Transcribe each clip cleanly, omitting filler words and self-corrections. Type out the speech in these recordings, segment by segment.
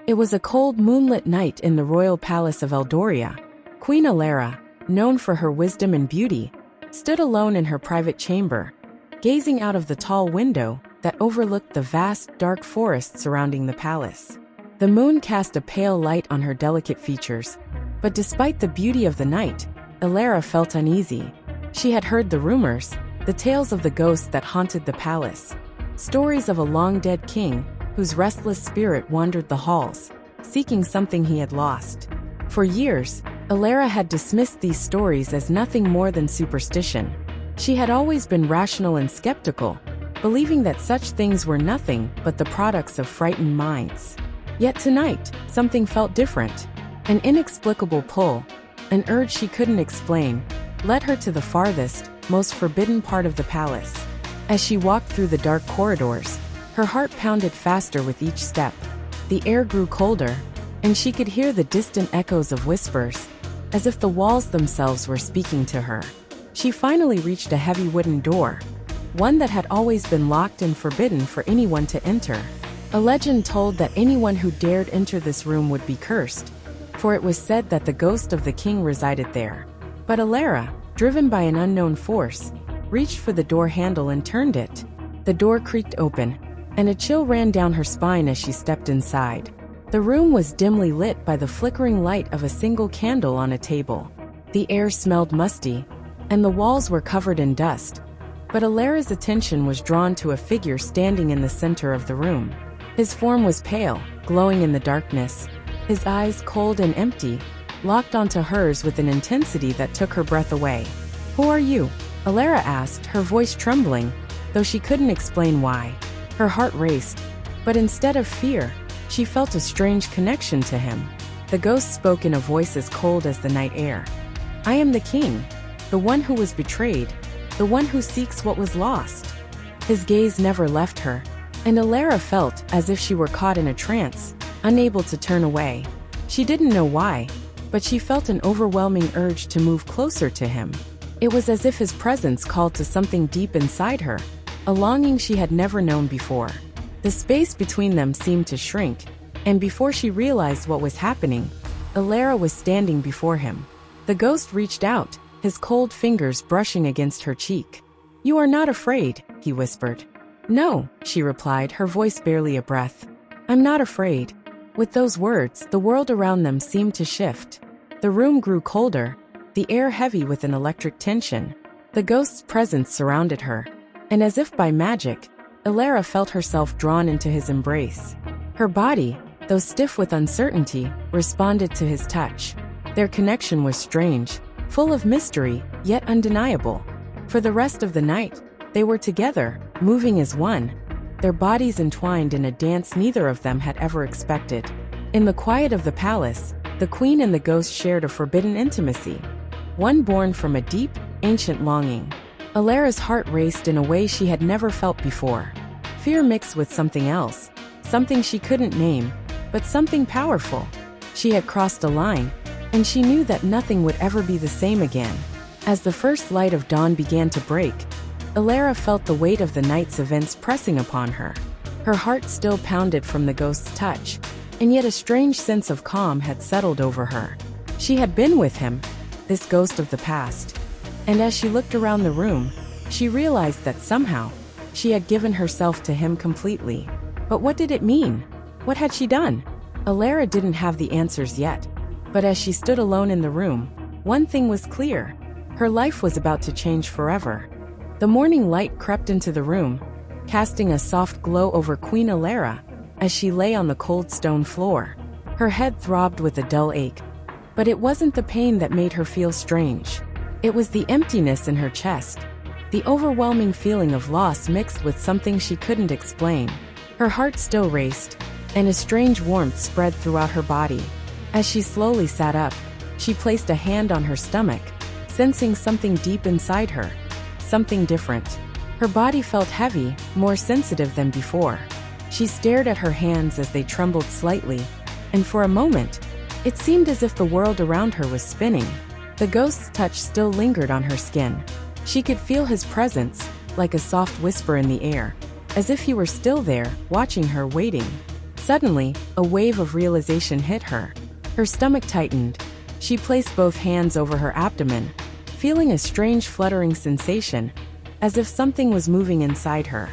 It was a cold moonlit night in the royal palace of Eldoria. Queen Elara, known for her wisdom and beauty, stood alone in her private chamber, gazing out of the tall window that overlooked the vast, dark forest surrounding the palace. The moon cast a pale light on her delicate features, but despite the beauty of the night, Elara felt uneasy. She had heard the rumors, the tales of the ghosts that haunted the palace, stories of a long-dead king whose restless spirit wandered the halls, seeking something he had lost. For years, Elara had dismissed these stories as nothing more than superstition. She had always been rational and skeptical, believing that such things were nothing but the products of frightened minds. Yet tonight, something felt different. An inexplicable pull, an urge she couldn't explain, led her to the farthest, most forbidden part of the palace. As she walked through the dark corridors, her heart pounded faster with each step. The air grew colder, and she could hear the distant echoes of whispers, as if the walls themselves were speaking to her. She finally reached a heavy wooden door, one that had always been locked and forbidden for anyone to enter. A legend told that anyone who dared enter this room would be cursed, for it was said that the ghost of the king resided there. But Elara, driven by an unknown force, reached for the door handle and turned it. The door creaked open, and a chill ran down her spine as she stepped inside. The room was dimly lit by the flickering light of a single candle on a table. The air smelled musty, and the walls were covered in dust. But Elara's attention was drawn to a figure standing in the center of the room. His form was pale, glowing in the darkness, his eyes cold and empty, locked onto hers with an intensity that took her breath away. "Who are you?" Elara asked, her voice trembling, though she couldn't explain why. Her heart raced, but instead of fear, she felt a strange connection to him. The ghost spoke in a voice as cold as the night air. "I am the king, the one who was betrayed, the one who seeks what was lost." His gaze never left her, and Elara felt as if she were caught in a trance, unable to turn away. She didn't know why, but she felt an overwhelming urge to move closer to him. It was as if his presence called to something deep inside her, a longing she had never known before. The space between them seemed to shrink, and before she realized what was happening, Elara was standing before him. The ghost reached out, his cold fingers brushing against her cheek. "You are not afraid," he whispered. "No," she replied, her voice barely a breath. "I'm not afraid." With those words, the world around them seemed to shift. The room grew colder, the air heavy with an electric tension. The ghost's presence surrounded her, and as if by magic, Elara felt herself drawn into his embrace. Her body, though stiff with uncertainty, responded to his touch. Their connection was strange, full of mystery, yet undeniable. For the rest of the night, they were together, moving as one, their bodies entwined in a dance neither of them had ever expected. In the quiet of the palace, the queen and the ghost shared a forbidden intimacy, one born from a deep, ancient longing. Elara's heart raced in a way she had never felt before. Fear mixed with something else, something she couldn't name, but something powerful. She had crossed a line, and she knew that nothing would ever be the same again. As the first light of dawn began to break, Elara felt the weight of the night's events pressing upon her. Her heart still pounded from the ghost's touch, and yet a strange sense of calm had settled over her. She had been with him, this ghost of the past, and as she looked around the room, she realized that somehow, she had given herself to him completely. But what did it mean? What had she done? Elara didn't have the answers yet, but as she stood alone in the room, one thing was clear: her life was about to change forever. The morning light crept into the room, casting a soft glow over Queen Elara as she lay on the cold stone floor. Her head throbbed with a dull ache, but it wasn't the pain that made her feel strange. It was the emptiness in her chest, the overwhelming feeling of loss mixed with something she couldn't explain. Her heart still raced, and a strange warmth spread throughout her body. As she slowly sat up, she placed a hand on her stomach, sensing something deep inside her. Something different. Her body felt heavy, more sensitive than before. She stared at her hands as they trembled slightly, and for a moment, it seemed as if the world around her was spinning. The ghost's touch still lingered on her skin. She could feel his presence, like a soft whisper in the air, as if he were still there, watching her, waiting. Suddenly, a wave of realization hit her. Her stomach tightened. She placed both hands over her abdomen, feeling a strange fluttering sensation, as if something was moving inside her.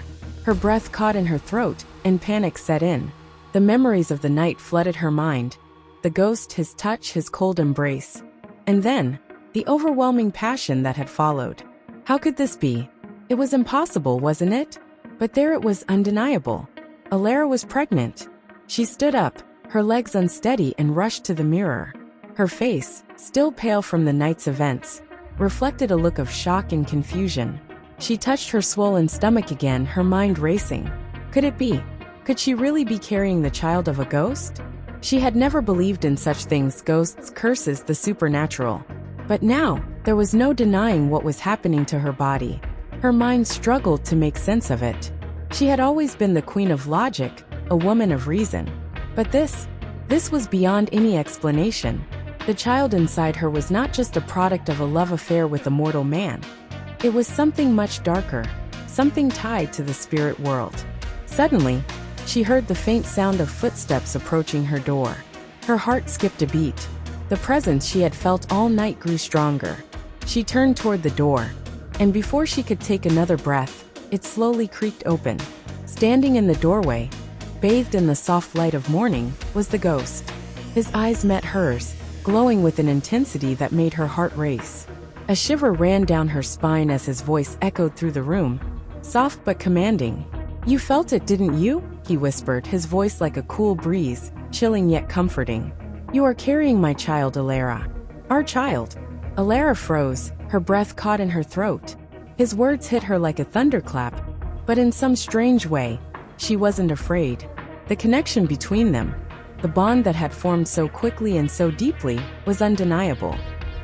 Her breath caught in her throat, and panic set in. The memories of the night flooded her mind. The ghost, his touch, his cold embrace. And then, the overwhelming passion that had followed. How could this be? It was impossible, wasn't it? But there it was, undeniable. Elara was pregnant. She stood up, her legs unsteady, and rushed to the mirror. Her face, still pale from the night's events, reflected a look of shock and confusion. She touched her swollen stomach again, her mind racing. Could it be? Could she really be carrying the child of a ghost? She had never believed in such things, ghosts, curses, the supernatural. But now, there was no denying what was happening to her body. Her mind struggled to make sense of it. She had always been the queen of logic, a woman of reason. But this was beyond any explanation. The child inside her was not just a product of a love affair with a mortal man. It was something much darker, something tied to the spirit world. Suddenly, she heard the faint sound of footsteps approaching her door. Her heart skipped a beat. The presence she had felt all night grew stronger. She turned toward the door, and before she could take another breath, it slowly creaked open. Standing in the doorway, bathed in the soft light of morning, was the ghost. His eyes met hers, glowing with an intensity that made her heart race. A shiver ran down her spine as his voice echoed through the room, soft but commanding. "You felt it, didn't you?" he whispered, his voice like a cool breeze, chilling yet comforting. "You are carrying my child, Elara. Our child." Elara froze, her breath caught in her throat. His words hit her like a thunderclap, but in some strange way, she wasn't afraid. The connection between them, the bond that had formed so quickly and so deeply, was undeniable.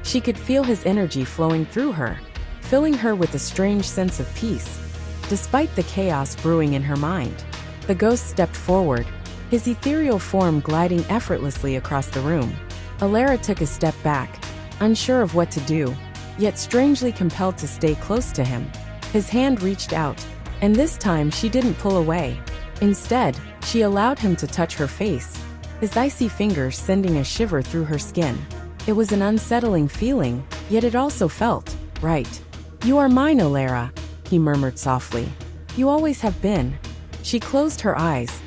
She could feel his energy flowing through her, filling her with a strange sense of peace. Despite the chaos brewing in her mind, the ghost stepped forward, his ethereal form gliding effortlessly across the room. Elara took a step back, unsure of what to do, yet strangely compelled to stay close to him. His hand reached out, and this time she didn't pull away. Instead, she allowed him to touch her face, his icy fingers sending a shiver through her skin. It was an unsettling feeling, yet it also felt right. "You are mine, Elara," he murmured softly. "You always have been." She closed her eyes,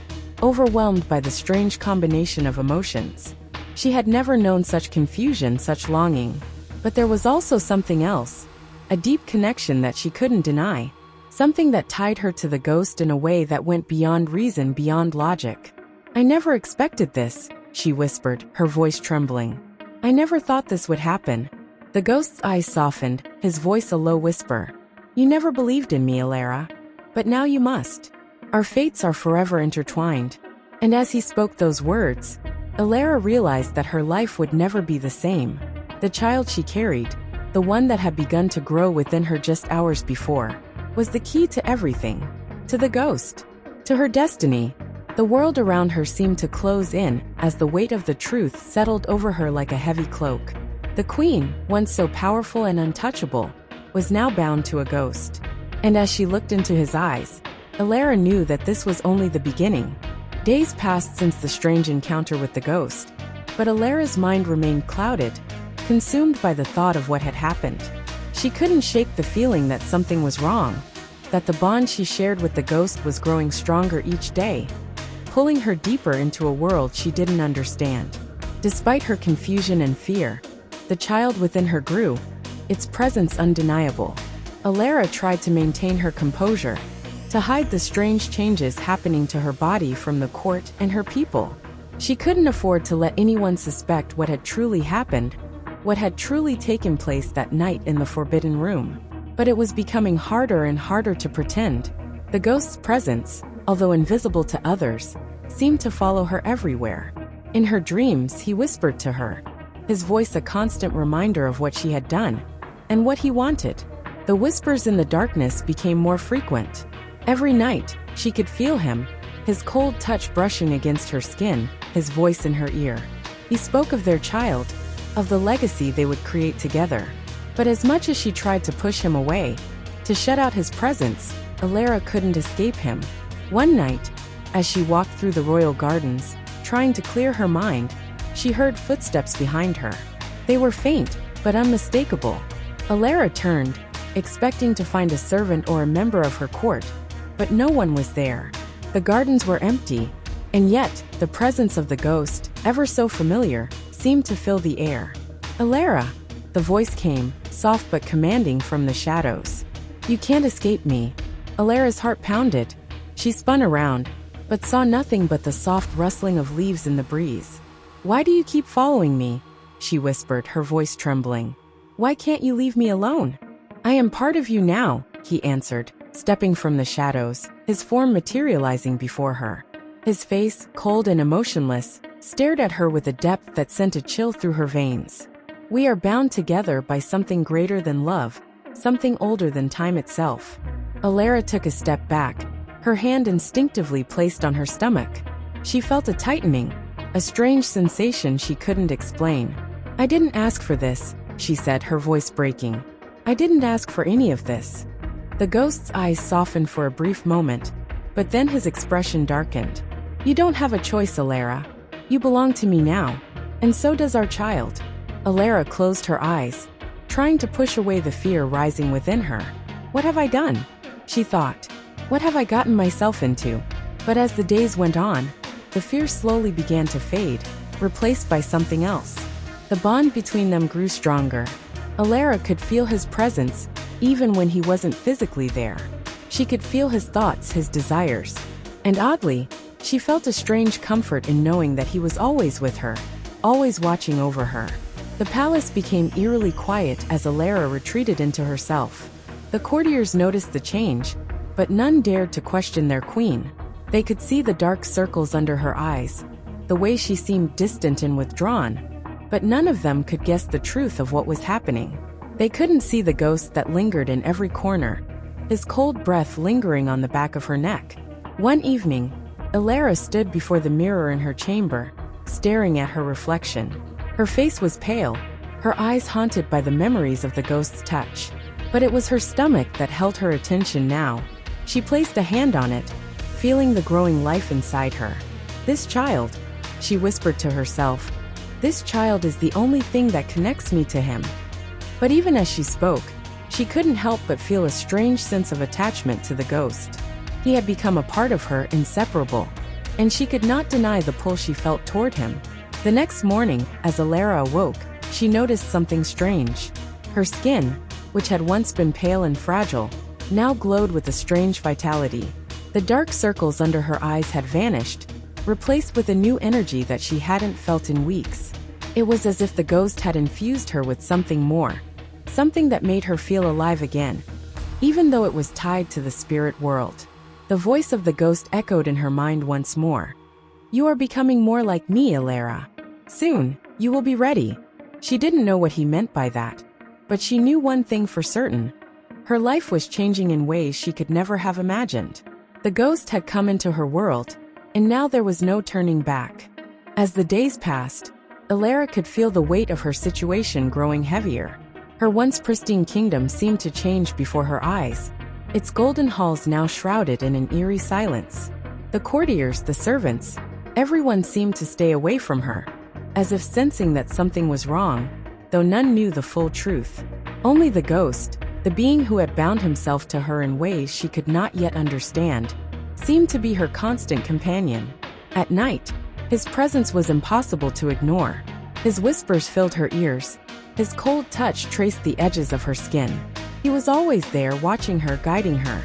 overwhelmed by the strange combination of emotions. She had never known such confusion, such longing. But there was also something else, a deep connection that she couldn't deny, something that tied her to the ghost in a way that went beyond reason, beyond logic. "I never expected this," she whispered, her voice trembling. "I never thought this would happen." The ghost's eyes softened, his voice a low whisper. "You never believed in me, Elara. But now you must. Our fates are forever intertwined." And as he spoke those words, Elara realized that her life would never be the same. The child she carried, the one that had begun to grow within her just hours before, was the key to everything. To the ghost. To her destiny. The world around her seemed to close in as the weight of the truth settled over her like a heavy cloak. The queen, once so powerful and untouchable, was now bound to a ghost. And as she looked into his eyes, Elara knew that this was only the beginning. Days passed since the strange encounter with the ghost, but Elara's mind remained clouded, consumed by the thought of what had happened. She couldn't shake the feeling that something was wrong, that the bond she shared with the ghost was growing stronger each day, pulling her deeper into a world she didn't understand. Despite her confusion and fear, the child within her grew, its presence undeniable. Elara tried to maintain her composure, to hide the strange changes happening to her body from the court and her people. She couldn't afford to let anyone suspect what had truly happened, what had truly taken place that night in the forbidden room. But it was becoming harder and harder to pretend. The ghost's presence, although invisible to others, seemed to follow her everywhere. In her dreams, he whispered to her, his voice a constant reminder of what she had done, and what he wanted. The whispers in the darkness became more frequent. Every night, she could feel him, his cold touch brushing against her skin, his voice in her ear. He spoke of their child, of the legacy they would create together. But as much as she tried to push him away, to shut out his presence, Elara couldn't escape him. One night, As she walked through the royal gardens, trying to clear her mind, she heard footsteps behind her. They were faint, but unmistakable. Elara turned, expecting to find a servant or a member of her court, but no one was there. The gardens were empty, and yet, the presence of the ghost, ever so familiar, seemed to fill the air. "Elara," the voice came, soft but commanding from the shadows. "You can't escape me." Elara's heart pounded. She spun around, but saw nothing but the soft rustling of leaves in the breeze. "Why do you keep following me?" she whispered, her voice trembling. "Why can't you leave me alone?" "I am part of you now," he answered, stepping from the shadows, his form materializing before her. His face, cold and emotionless, stared at her with a depth that sent a chill through her veins. "We are bound together by something greater than love, something older than time itself." Elara took a step back, her hand instinctively placed on her stomach. She felt a tightening, a strange sensation she couldn't explain. "I didn't ask for this," she said, her voice breaking. "I didn't ask for any of this." The ghost's eyes softened for a brief moment, but then his expression darkened. "You don't have a choice, Elara. You belong to me now, and so does our child." Elara closed her eyes, trying to push away the fear rising within her. "What have I done?" she thought. "What have I gotten myself into?" But as the days went on, the fear slowly began to fade, replaced by something else. The bond between them grew stronger. Elara could feel his presence, even when he wasn't physically there. She could feel his thoughts, his desires. And oddly, she felt a strange comfort in knowing that he was always with her, always watching over her. The palace became eerily quiet as Elara retreated into herself. The courtiers noticed the change, but none dared to question their queen. They could see the dark circles under her eyes, the way she seemed distant and withdrawn, but none of them could guess the truth of what was happening. They couldn't see the ghost that lingered in every corner, his cold breath lingering on the back of her neck. One evening, Elara stood before the mirror in her chamber, staring at her reflection. Her face was pale, her eyes haunted by the memories of the ghost's touch. But it was her stomach that held her attention now. She placed a hand on it, feeling the growing life inside her. "This child," she whispered to herself, "this child is the only thing that connects me to him." But even as she spoke, she couldn't help but feel a strange sense of attachment to the ghost. He had become a part of her, inseparable, and she could not deny the pull she felt toward him. The next morning, as Elara awoke, she noticed something strange. Her skin, which had once been pale and fragile, now glowed with a strange vitality. The dark circles under her eyes had vanished, replaced with a new energy that she hadn't felt in weeks. It was as if the ghost had infused her with something more, something that made her feel alive again, even though it was tied to the spirit world. The voice of the ghost echoed in her mind once more. "You are becoming more like me, Elara. Soon, you will be ready." She didn't know what he meant by that, but she knew one thing for certain. Her life was changing in ways she could never have imagined. The ghost had come into her world, and now there was no turning back. As the days passed, Elara could feel the weight of her situation growing heavier. Her once pristine kingdom seemed to change before her eyes, its golden halls now shrouded in an eerie silence. The courtiers, the servants, everyone seemed to stay away from her, as if sensing that something was wrong, though none knew the full truth. Only the ghost, the being who had bound himself to her in ways she could not yet understand, seemed to be her constant companion. At night, his presence was impossible to ignore. His whispers filled her ears. His cold touch traced the edges of her skin. He was always there, watching her, guiding her,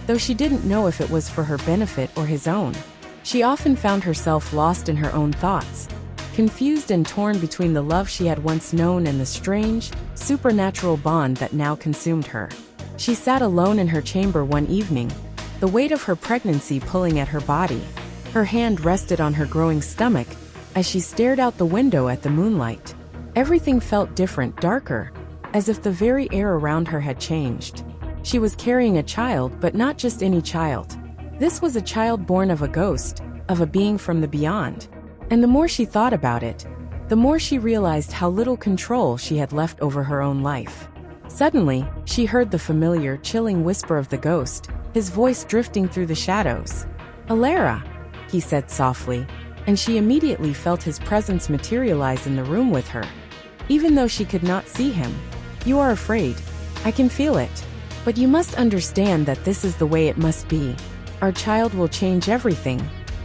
though she didn't know if it was for her benefit or his own. She often found herself lost in her own thoughts, confused and torn between the love she had once known and the strange, supernatural bond that now consumed her. She sat alone in her chamber one evening, the weight of her pregnancy pulling at her body. Her hand rested on her growing stomach as she stared out the window at the moonlight. Everything felt different, darker, as if the very air around her had changed. She was carrying a child, but not just any child. This was a child born of a ghost, of a being from the beyond. And the more she thought about it, the more she realized how little control she had left over her own life. Suddenly, she heard the familiar, chilling whisper of the ghost, his voice drifting through the shadows. "Elara!" he said softly, and she immediately felt his presence materialize in the room with her. Even though she could not see him. You are afraid. I can feel it. But you must understand that this is the way it must be. Our child will change everything.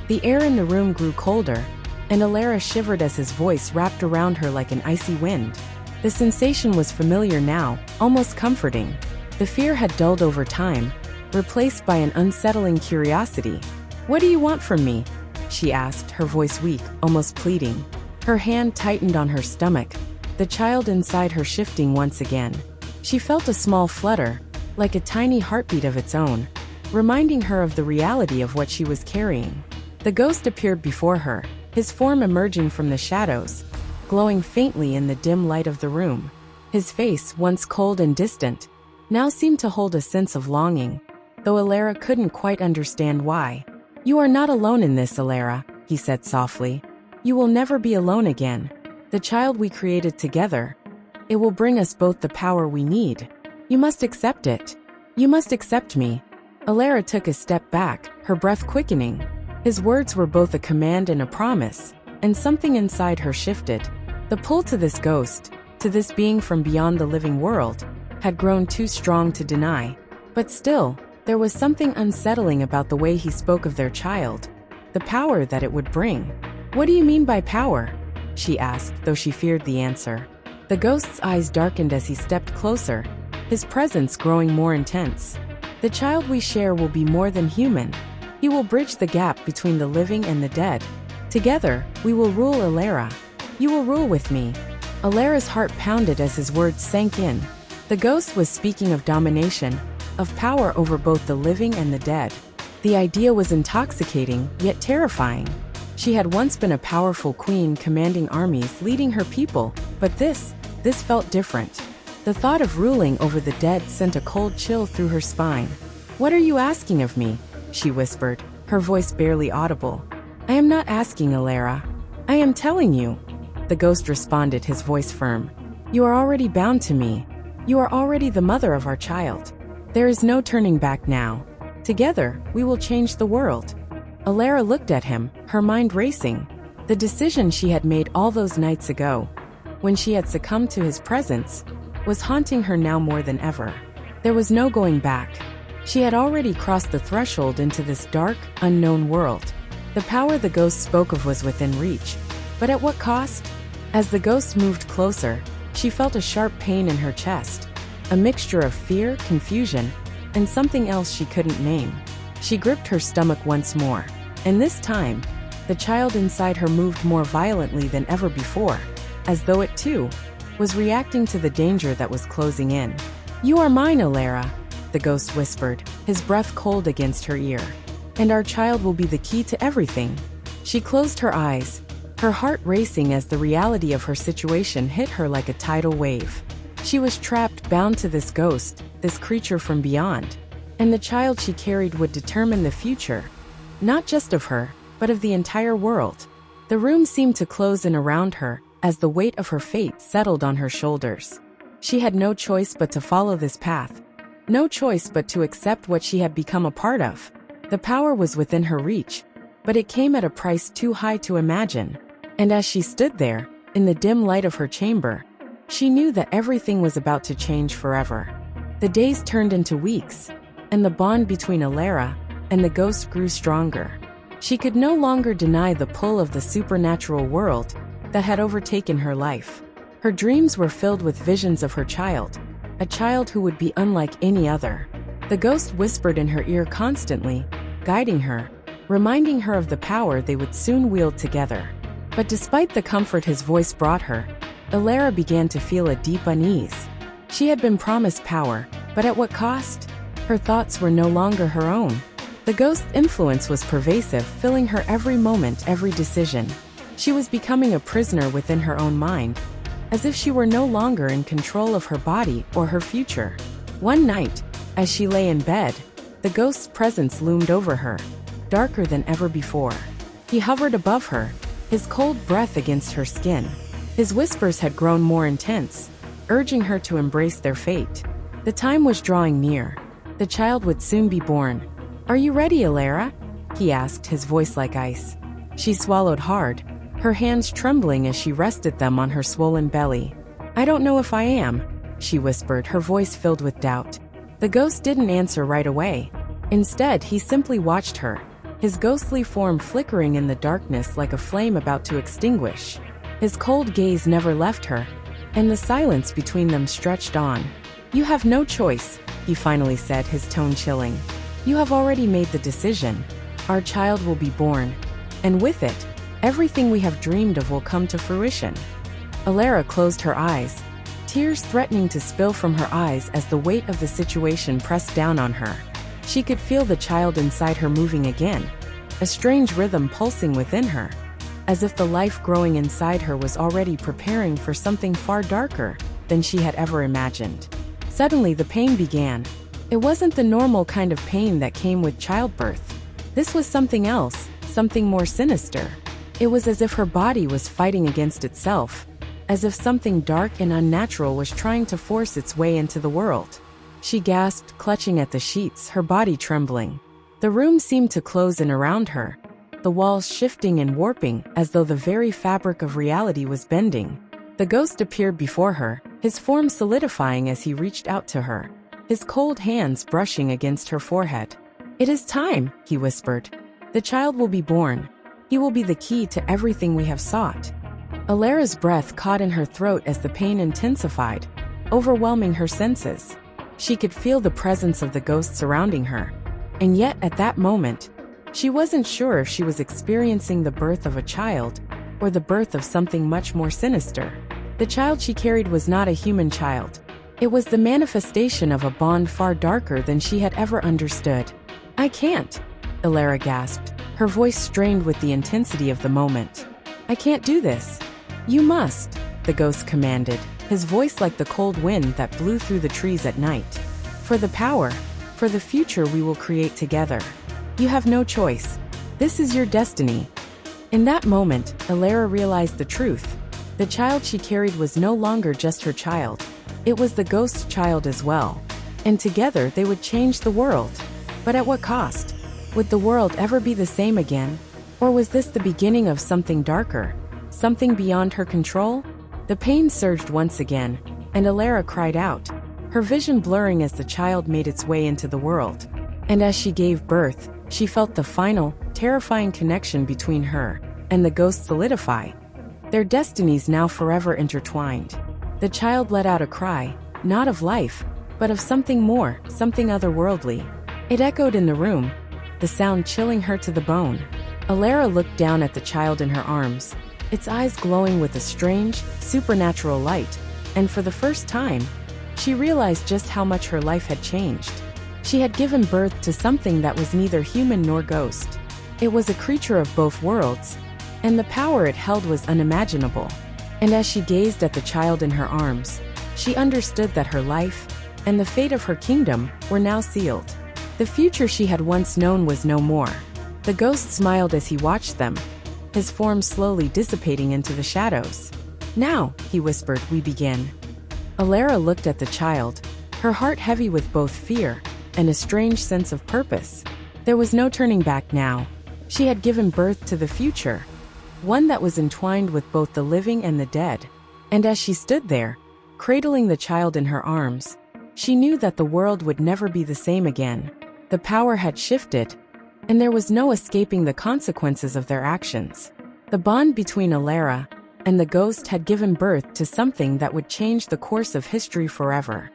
The air in the room grew colder, and Elara shivered as his voice wrapped around her like an icy wind. The sensation was familiar now, almost comforting. The fear had dulled over time, replaced by an unsettling curiosity. What do you want from me? She asked, her voice weak, almost pleading. Her hand tightened on her stomach, the child inside her shifting once again. She felt a small flutter, like a tiny heartbeat of its own, reminding her of the reality of what she was carrying. The ghost appeared before her, his form emerging from the shadows, glowing faintly in the dim light of the room. His face, once cold and distant, now seemed to hold a sense of longing, though Elara couldn't quite understand why. You are not alone in this, Elara, he said softly. You will never be alone again. The child we created together. It will bring us both the power we need. You must accept it. You must accept me. Elara took a step back, her breath quickening. His words were both a command and a promise, and something inside her shifted. The pull to this ghost, to this being from beyond the living world, had grown too strong to deny. But still, there was something unsettling about the way he spoke of their child, the power that it would bring. What do you mean by power? She asked, though she feared the answer. The ghost's eyes darkened as he stepped closer, his presence growing more intense. The child we share will be more than human. He will bridge the gap between the living and the dead. Together, we will rule Elara. You will rule with me. Elara's heart pounded as his words sank in. The ghost was speaking of domination, of power over both the living and the dead. The idea was intoxicating, yet terrifying. She had once been a powerful queen commanding armies, leading her people, but this felt different. The thought of ruling over the dead sent a cold chill through her spine. What are you asking of me? She whispered, her voice barely audible. I am not asking, Elara. I am telling you. The ghost responded, his voice firm. You are already bound to me. You are already the mother of our child. There is no turning back now. Together, we will change the world. Elara looked at him, her mind racing. The decision she had made all those nights ago, when she had succumbed to his presence, was haunting her now more than ever. There was no going back. She had already crossed the threshold into this dark, unknown world. The power the ghost spoke of was within reach. But at what cost? As the ghost moved closer, she felt a sharp pain in her chest, a mixture of fear, confusion, and something else she couldn't name. She gripped her stomach once more, and this time, the child inside her moved more violently than ever before, as though it too was reacting to the danger that was closing in. You are mine, Elara, the ghost whispered, his breath cold against her ear. And our child will be the key to everything. She closed her eyes, her heart racing as the reality of her situation hit her like a tidal wave. She was trapped, bound to this ghost, this creature from beyond. And the child she carried would determine the future, not just of her, but of the entire world. The room seemed to close in around her, as the weight of her fate settled on her shoulders. She had no choice but to follow this path. No choice but to accept what she had become a part of. The power was within her reach, but it came at a price too high to imagine. And as she stood there, in the dim light of her chamber, she knew that everything was about to change forever. The days turned into weeks, and the bond between Elara and the ghost grew stronger. She could no longer deny the pull of the supernatural world that had overtaken her life. Her dreams were filled with visions of her child, a child who would be unlike any other. The ghost whispered in her ear constantly, guiding her, reminding her of the power they would soon wield together. But despite the comfort his voice brought her, Elara began to feel a deep unease. She had been promised power, but at what cost? Her thoughts were no longer her own. The ghost's influence was pervasive, filling her every moment, every decision. She was becoming a prisoner within her own mind, as if she were no longer in control of her body or her future. One night, as she lay in bed, the ghost's presence loomed over her, darker than ever before. He hovered above her, his cold breath against her skin. His whispers had grown more intense, urging her to embrace their fate. The time was drawing near. The child would soon be born. Are you ready, Elara? he asked, his voice like ice. She swallowed hard, her hands trembling as she rested them on her swollen belly. I don't know if I am, she whispered, her voice filled with doubt. The ghost didn't answer right away. Instead, he simply watched her, his ghostly form flickering in the darkness like a flame about to extinguish. His cold gaze never left her, and the silence between them stretched on. You have no choice, he finally said, his tone chilling. You have already made the decision. Our child will be born, and with it, everything we have dreamed of will come to fruition. Elara closed her eyes, tears threatening to spill from her eyes as the weight of the situation pressed down on her. She could feel the child inside her moving again, a strange rhythm pulsing within her, as if the life growing inside her was already preparing for something far darker than she had ever imagined. Suddenly, the pain began. It wasn't the normal kind of pain that came with childbirth. This was something else, something more sinister. It was as if her body was fighting against itself, as if something dark and unnatural was trying to force its way into the world. She gasped, clutching at the sheets, her body trembling. The room seemed to close in around her, the walls shifting and warping as though the very fabric of reality was bending. The ghost appeared before her, his form solidifying as he reached out to her, his cold hands brushing against her forehead. It is time, he whispered. The child will be born. He will be the key to everything we have sought. Elara's breath caught in her throat as the pain intensified, overwhelming her senses. She could feel the presence of the ghost surrounding her, and yet at that moment, she wasn't sure if she was experiencing the birth of a child or the birth of something much more sinister. The child she carried was not a human child. It was the manifestation of a bond far darker than she had ever understood. I can't, Elara gasped, her voice strained with the intensity of the moment. I can't do this. You must, the ghost commanded, his voice like the cold wind that blew through the trees at night. For the power, for the future we will create together. You have no choice. This is your destiny. In that moment, Elara realized the truth. The child she carried was no longer just her child. It was the ghost's child as well. And together they would change the world. But at what cost? Would the world ever be the same again? Or was this the beginning of something darker? Something beyond her control? The pain surged once again, and Elara cried out, her vision blurring as the child made its way into the world. And as she gave birth, she felt the final, terrifying connection between her and the ghost solidify. Their destinies now forever intertwined. The child let out a cry, not of life, but of something more, something otherworldly. It echoed in the room, the sound chilling her to the bone. Elara looked down at the child in her arms, its eyes glowing with a strange, supernatural light, and for the first time, she realized just how much her life had changed. She had given birth to something that was neither human nor ghost. It was a creature of both worlds, and the power it held was unimaginable. And as she gazed at the child in her arms, she understood that her life, and the fate of her kingdom, were now sealed. The future she had once known was no more. The ghost smiled as he watched them, his form slowly dissipating into the shadows. Now, he whispered, we begin. Elara looked at the child, her heart heavy with both fear and a strange sense of purpose. There was no turning back now. She had given birth to the future, one that was entwined with both the living and the dead. And as she stood there, cradling the child in her arms, she knew that the world would never be the same again. The power had shifted, and there was no escaping the consequences of their actions. The bond between Elara and the ghost had given birth to something that would change the course of history forever.